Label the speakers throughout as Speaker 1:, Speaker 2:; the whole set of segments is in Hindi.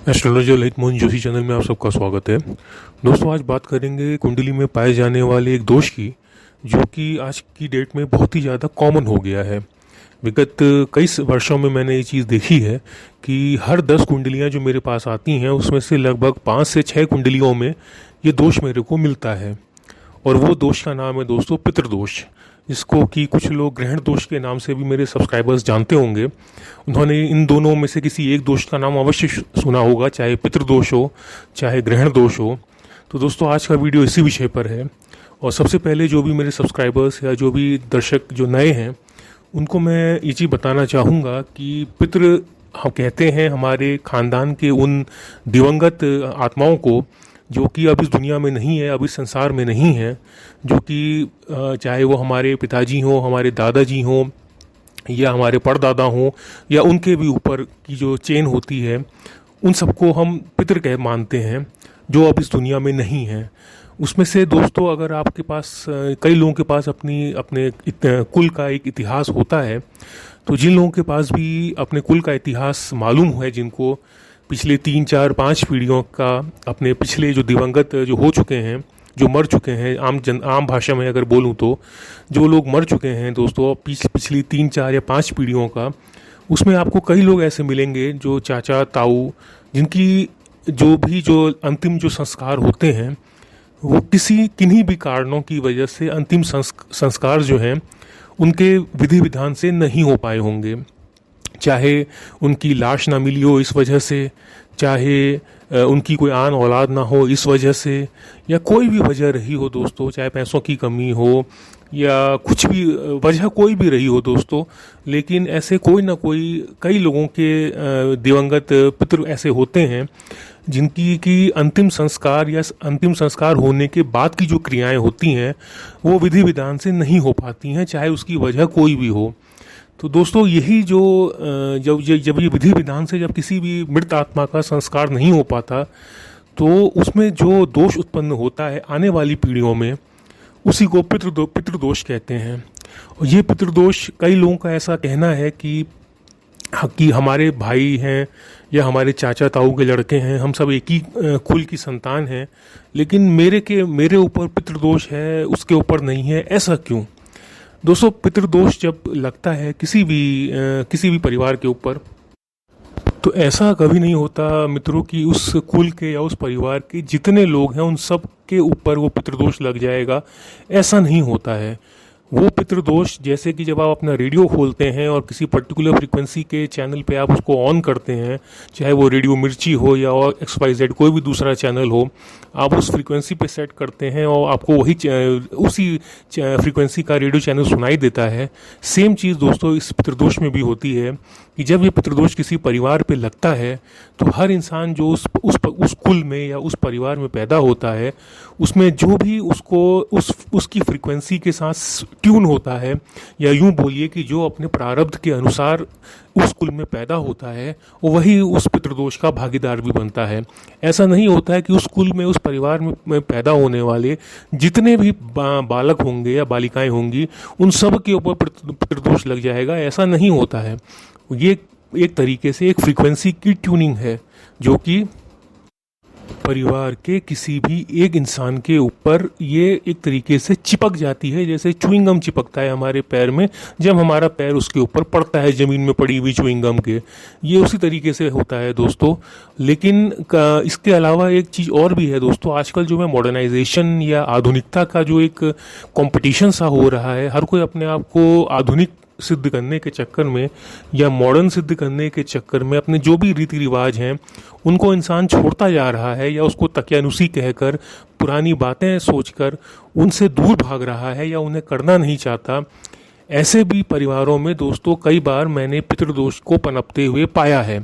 Speaker 1: एस्ट्रोलॉजर ललित मोहन जोशी चैनल में आप सबका स्वागत है। दोस्तों, आज बात करेंगे कुंडली में पाए जाने वाले एक दोष की, जो कि आज की डेट में बहुत ही ज़्यादा कॉमन हो गया है। विगत कई वर्षों में मैंने ये चीज़ देखी है कि हर 10 कुंडलियाँ जो मेरे पास आती हैं उसमें से लगभग 5 से 6 कुंडलियों में ये दोष मेरे को मिलता है। और वो दोष का नाम है दोस्तों पितृदोष, जिसको कि कुछ लोग ग्रहण दोष के नाम से भी मेरे सब्सक्राइबर्स जानते होंगे। उन्होंने इन दोनों में से किसी एक दोष का नाम अवश्य सुना होगा, चाहे पितृदोष हो चाहे ग्रहण दोष हो। तो दोस्तों, आज का वीडियो इसी विषय पर है। और सबसे पहले जो भी मेरे सब्सक्राइबर्स या जो भी दर्शक जो नए हैं उनको मैं ये चीज़ बताना चाहूँगा कि पितृ हम कहते हैं हमारे ख़ानदान के उन दिवंगत आत्माओं को जो कि अब इस दुनिया में नहीं है, अब इस संसार में नहीं है, जो कि चाहे वो हमारे पिताजी हों, हमारे दादाजी हों या हमारे परदादा हों या उनके भी ऊपर की जो चेन होती है, उन सबको हम पितृ कह मानते हैं, जो अब इस दुनिया में नहीं है। उसमें से दोस्तों, अगर आपके पास कई लोगों के पास अपने कुल का एक इतिहास होता है, तो जिन लोगों के पास भी अपने कुल का इतिहास मालूम है, जिनको पिछले 3, 4, 5 पीढ़ियों का अपने पिछले जो दिवंगत जो हो चुके हैं, जो मर चुके हैं, आम भाषा में अगर बोलूँ तो जो लोग मर चुके हैं दोस्तों पिछली 3, 4 या 5 पीढ़ियों का, उसमें आपको कई लोग ऐसे मिलेंगे जो चाचा ताऊ, जिनकी जो अंतिम जो संस्कार होते हैं वो किन्हीं भी कारणों की वजह से अंतिम संस्कार जो हैं उनके विधि विधान से नहीं हो पाए होंगे। चाहे उनकी लाश ना मिली हो इस वजह से, चाहे उनकी कोई आन औलाद ना हो इस वजह से, या कोई भी वजह रही हो दोस्तों, चाहे पैसों की कमी हो या कुछ भी वजह कोई भी रही हो दोस्तों, लेकिन ऐसे कोई ना कोई कई लोगों के दिवंगत पितृ ऐसे होते हैं जिनकी की अंतिम संस्कार होने के बाद की जो क्रियाएं होती हैं वो विधि विधान से नहीं हो पाती हैं, चाहे उसकी वजह कोई भी हो। तो दोस्तों, यही जो जब ये विधि विधान से जब किसी भी मृत आत्मा का संस्कार नहीं हो पाता, तो उसमें जो दोष उत्पन्न होता है आने वाली पीढ़ियों में, उसी को पितृदोष कहते हैं। और ये पितृदोष, कई लोगों का ऐसा कहना है कि हमारे भाई हैं या हमारे चाचा ताऊ के लड़के हैं, हम सब एक ही कुल की संतान हैं, लेकिन मेरे ऊपर पितृदोष है, उसके ऊपर नहीं है। ऐसा क्यों? दोस्तों, पितृदोष जब लगता है किसी भी परिवार के ऊपर, तो ऐसा कभी नहीं होता मित्रों कि उस कुल के या उस परिवार के जितने लोग हैं उन सब के ऊपर वो पितृदोष लग जाएगा। ऐसा नहीं होता है। वो पितृदोष, जैसे कि जब आप अपना रेडियो खोलते हैं और किसी पर्टिकुलर फ्रीक्वेंसी के चैनल पे आप उसको ऑन करते हैं, चाहे वो रेडियो मिर्ची हो या XYZ कोई भी दूसरा चैनल हो, आप उस फ्रीक्वेंसी पे सेट करते हैं और आपको उसी फ्रीक्वेंसी का रेडियो चैनल सुनाई देता है। सेम चीज़ दोस्तों इस पितृदोष में भी होती है कि जब ये पितृदोष किसी परिवार पे लगता है, तो हर इंसान जो उस कुल में या उस परिवार में पैदा होता है, उसमें जो भी उसकी फ्रीक्वेंसी के साथ ट्यून होता है, या यूं बोलिए कि जो अपने प्रारब्ध के अनुसार उस कुल में पैदा होता है, वही उस पितृदोष का भागीदार भी बनता है। ऐसा नहीं होता है कि उस कुल में, उस परिवार में पैदा होने वाले जितने भी बालक होंगे या बालिकाएं होंगी, उन सब के ऊपर पितृदोष लग जाएगा। ऐसा नहीं होता है। ये एक तरीके से एक फ्रीक्वेंसी की ट्यूनिंग है, जो कि परिवार के किसी भी एक इंसान के ऊपर ये एक तरीके से चिपक जाती है, जैसे च्युइंगम चिपकता है हमारे पैर में जब हमारा पैर उसके ऊपर पड़ता है, ज़मीन में पड़ी हुई च्युइंगम के। ये उसी तरीके से होता है दोस्तों। लेकिन इसके अलावा एक चीज़ और भी है दोस्तों, आजकल जो है मॉडर्नाइजेशन या आधुनिकता का जो एक कंपटीशन सा हो रहा है, हर कोई अपने आप को आधुनिक सिद्ध करने के चक्कर में या मॉडर्न सिद्ध करने के चक्कर में अपने जो भी रीति रिवाज हैं उनको इंसान छोड़ता जा रहा है, या उसको तकियानुसी कहकर, पुरानी बातें सोचकर उनसे दूर भाग रहा है या उन्हें करना नहीं चाहता। ऐसे भी परिवारों में दोस्तों कई बार मैंने पितृदोष को पनपते हुए पाया है।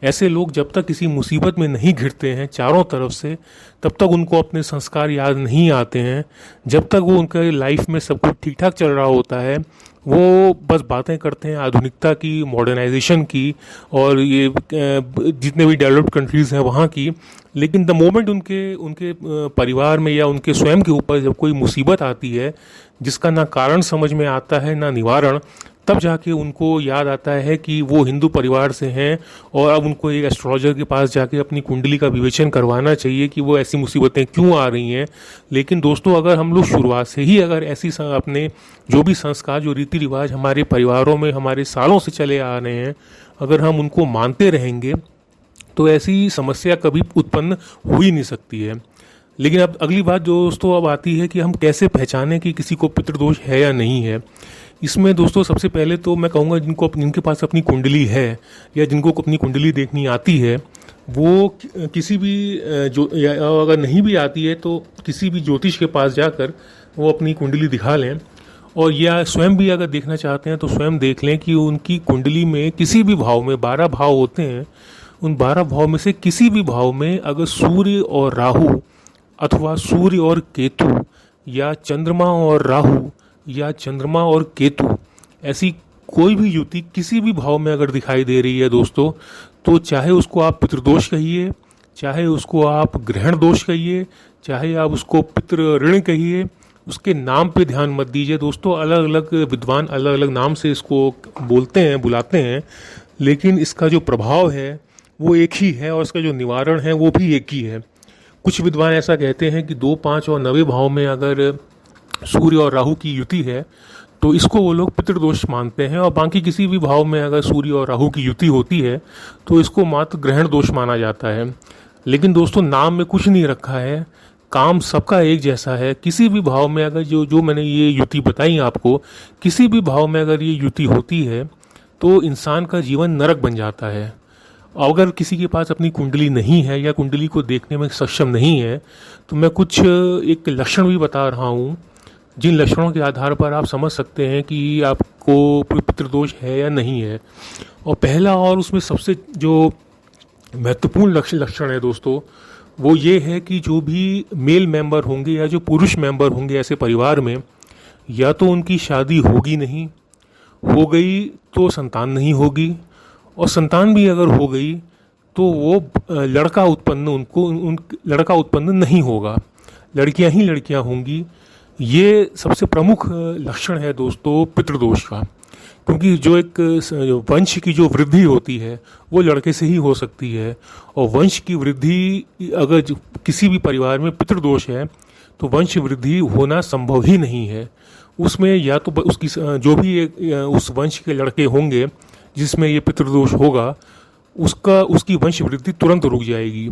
Speaker 1: ऐसे लोग जब तक किसी मुसीबत में नहीं घिरते हैं चारों तरफ से, तब तक उनको अपने संस्कार याद नहीं आते हैं। जब तक वो उनके लाइफ में सब कुछ ठीक ठाक चल रहा होता है, वो बस बातें करते हैं आधुनिकता की, मॉडर्नाइजेशन की और ये जितने भी डेवलप्ड कंट्रीज़ हैं वहाँ की। लेकिन द मोमेंट उनके परिवार में या उनके स्वयं के ऊपर जब कोई मुसीबत आती है जिसका ना कारण समझ में आता है ना निवारण, तब जाके उनको याद आता है कि वो हिंदू परिवार से हैं और अब उनको एक एस्ट्रोलॉजर के पास जाके अपनी कुंडली का विवेचन करवाना चाहिए कि वो ऐसी मुसीबतें क्यों आ रही हैं। लेकिन दोस्तों, अगर हम लोग शुरुआत से ही अगर ऐसी अपने जो भी संस्कार, जो रीति रिवाज हमारे परिवारों में हमारे सालों से चले आ रहे हैं, अगर हम उनको मानते रहेंगे तो ऐसी समस्या कभी उत्पन्न हो ही नहीं सकती है। लेकिन अब अगली बात दोस्तों अब आती है कि हम कैसे पहचानें कि किसी को पितृदोष है या नहीं है। इसमें दोस्तों सबसे पहले तो मैं कहूँगा जिनके पास अपनी कुंडली है या जिनको अपनी कुंडली देखनी आती है, वो किसी भी जो या अगर नहीं भी आती है तो किसी भी ज्योतिष के पास जाकर वो अपनी कुंडली दिखा लें। और या स्वयं भी अगर देखना चाहते हैं तो स्वयं देख लें कि उनकी कुंडली में किसी भी भाव में 12 भाव होते हैं, उन 12 भाव में से किसी भी भाव में अगर सूर्य और राहु अथवा सूर्य और केतु या चंद्रमा और राहु या चंद्रमा और केतु ऐसी कोई भी युति किसी भी भाव में अगर दिखाई दे रही है दोस्तों, तो चाहे उसको आप पितृदोष कहिए, चाहे उसको आप ग्रहण दोष कहिए, चाहे आप उसको पितृ ऋण कहिए, उसके नाम पे ध्यान मत दीजिए दोस्तों। अलग अलग विद्वान अलग अलग नाम से इसको बोलते हैं, बुलाते हैं, लेकिन इसका जो प्रभाव है वो एक ही है और इसका जो निवारण है वो भी एक ही है। कुछ विद्वान ऐसा कहते हैं कि 2, 5 और 9 भाव में अगर सूर्य और राहु की युति है तो इसको वो लोग पितृदोष मानते हैं, और बाकी किसी भी भाव में अगर सूर्य और राहु की युति होती है तो इसको मात्र ग्रहण दोष माना जाता है। लेकिन दोस्तों, नाम में कुछ नहीं रखा है, काम सबका एक जैसा है। किसी भी भाव में अगर जो मैंने ये युति बताई आपको, किसी भी भाव में अगर ये युति होती है तो इंसान का जीवन नरक बन जाता है। अगर किसी के पास अपनी कुंडली नहीं है या कुंडली को देखने में सक्षम नहीं है तो मैं कुछ एक लक्षण भी बता रहा हूँ, जिन लक्षणों के आधार पर आप समझ सकते हैं कि आपको पितृदोष है या नहीं है। और पहला और उसमें सबसे जो महत्वपूर्ण लक्षण है दोस्तों, वो ये है कि जो भी मेल मेंबर होंगे या जो पुरुष मेंबर होंगे ऐसे परिवार में, या तो उनकी शादी होगी नहीं, हो गई तो संतान नहीं होगी, और संतान भी अगर हो गई तो वो लड़का उत्पन्न नहीं होगा, लड़कियां ही लड़कियां होंगी। ये सबसे प्रमुख लक्षण है दोस्तों पितृदोष का, क्योंकि जो एक वंश की जो वृद्धि होती है वो लड़के से ही हो सकती है, और वंश की वृद्धि अगर किसी भी परिवार में पितृदोष है तो वंश वृद्धि होना संभव ही नहीं है। उसमें या तो उसकी जो भी उस वंश के लड़के होंगे जिसमें ये पितृदोष होगा, उसकी वंश वृद्धि तुरंत रुक जाएगी।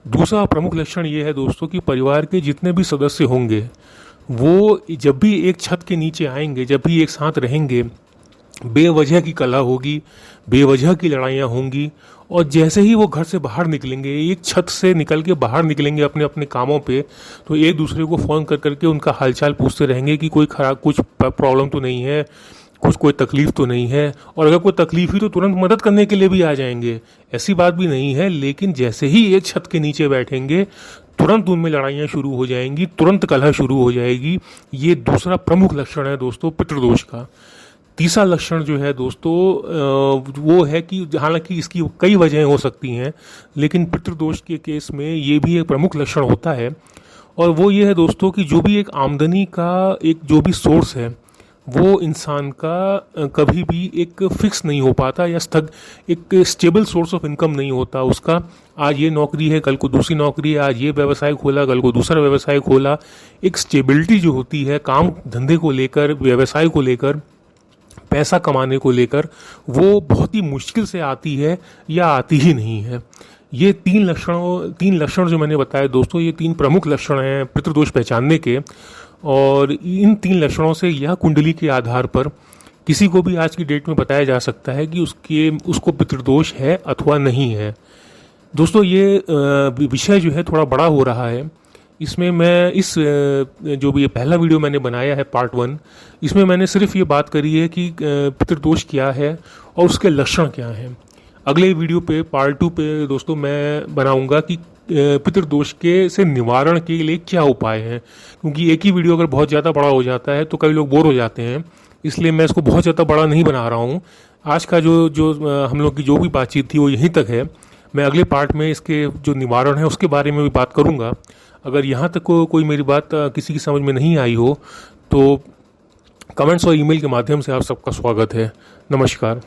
Speaker 1: दूसरा प्रमुख लक्षण ये है दोस्तों कि परिवार के जितने भी सदस्य होंगे वो जब भी एक छत के नीचे आएंगे, जब भी एक साथ रहेंगे, बेवजह की कलह होगी, बेवजह की लड़ाइयाँ होंगी, और जैसे ही वो घर से बाहर निकलेंगे, एक छत से निकल के बाहर निकलेंगे अपने अपने कामों पे, तो एक दूसरे को फ़ोन कर करके उनका हालचाल पूछते रहेंगे कि कोई कुछ प्रॉब्लम तो नहीं है, कोई तकलीफ तो नहीं है। और अगर कोई तकलीफ हुई तो तुरंत मदद करने के लिए भी आ जाएंगे, ऐसी बात भी नहीं है। लेकिन जैसे ही एक छत के नीचे बैठेंगे तुरंत उनमें लड़ाइयाँ शुरू हो जाएंगी, तुरंत कलह शुरू हो जाएगी। ये दूसरा प्रमुख लक्षण है दोस्तों पितृदोष का। तीसरा लक्षण जो है दोस्तों वो है कि हालांकि इसकी कई वजहें हो सकती हैं, लेकिन पितृदोष के केस में ये भी एक प्रमुख लक्षण होता है, और वो ये है दोस्तों कि जो भी एक आमदनी का एक जो भी सोर्स है वो इंसान का कभी भी एक फिक्स नहीं हो पाता, या एक स्टेबल सोर्स ऑफ इनकम नहीं होता उसका। आज ये नौकरी है, कल को दूसरी नौकरी है, आज ये व्यवसाय खोला, कल को दूसरा व्यवसाय खोला। एक स्टेबिलिटी जो होती है काम धंधे को लेकर, व्यवसाय को लेकर, पैसा कमाने को लेकर, वो बहुत ही मुश्किल से आती है या आती ही नहीं है। ये तीन लक्षण जो मैंने बताए दोस्तों, ये 3 प्रमुख लक्षण हैं पितृदोष पहचानने के, और इन 3 लक्षणों से यह कुंडली के आधार पर किसी को भी आज की डेट में बताया जा सकता है कि उसको पितृदोष है अथवा नहीं है। दोस्तों, ये विषय जो है थोड़ा बड़ा हो रहा है। इसमें मैं जो भी ये पहला वीडियो मैंने बनाया है पार्ट 1, इसमें मैंने सिर्फ ये बात करी है कि पितृदोष क्या है और उसके लक्षण क्या हैं। अगले वीडियो पे पार्ट 2 पे दोस्तों मैं बनाऊंगा कि पितृदोष के से निवारण के लिए क्या उपाय हैं, क्योंकि एक ही वीडियो अगर बहुत ज़्यादा बड़ा हो जाता है तो कई लोग बोर हो जाते हैं, इसलिए मैं इसको बहुत ज़्यादा बड़ा नहीं बना रहा हूँ। आज का जो हम लोग की जो भी बातचीत थी वो यहीं तक है। मैं अगले पार्ट में इसके जो निवारण है उसके बारे में भी बात करूँगा। अगर यहाँ तक कोई मेरी बात किसी की समझ में नहीं आई हो तो कमेंट्स और ईमेल के माध्यम से आप सबका स्वागत है। नमस्कार।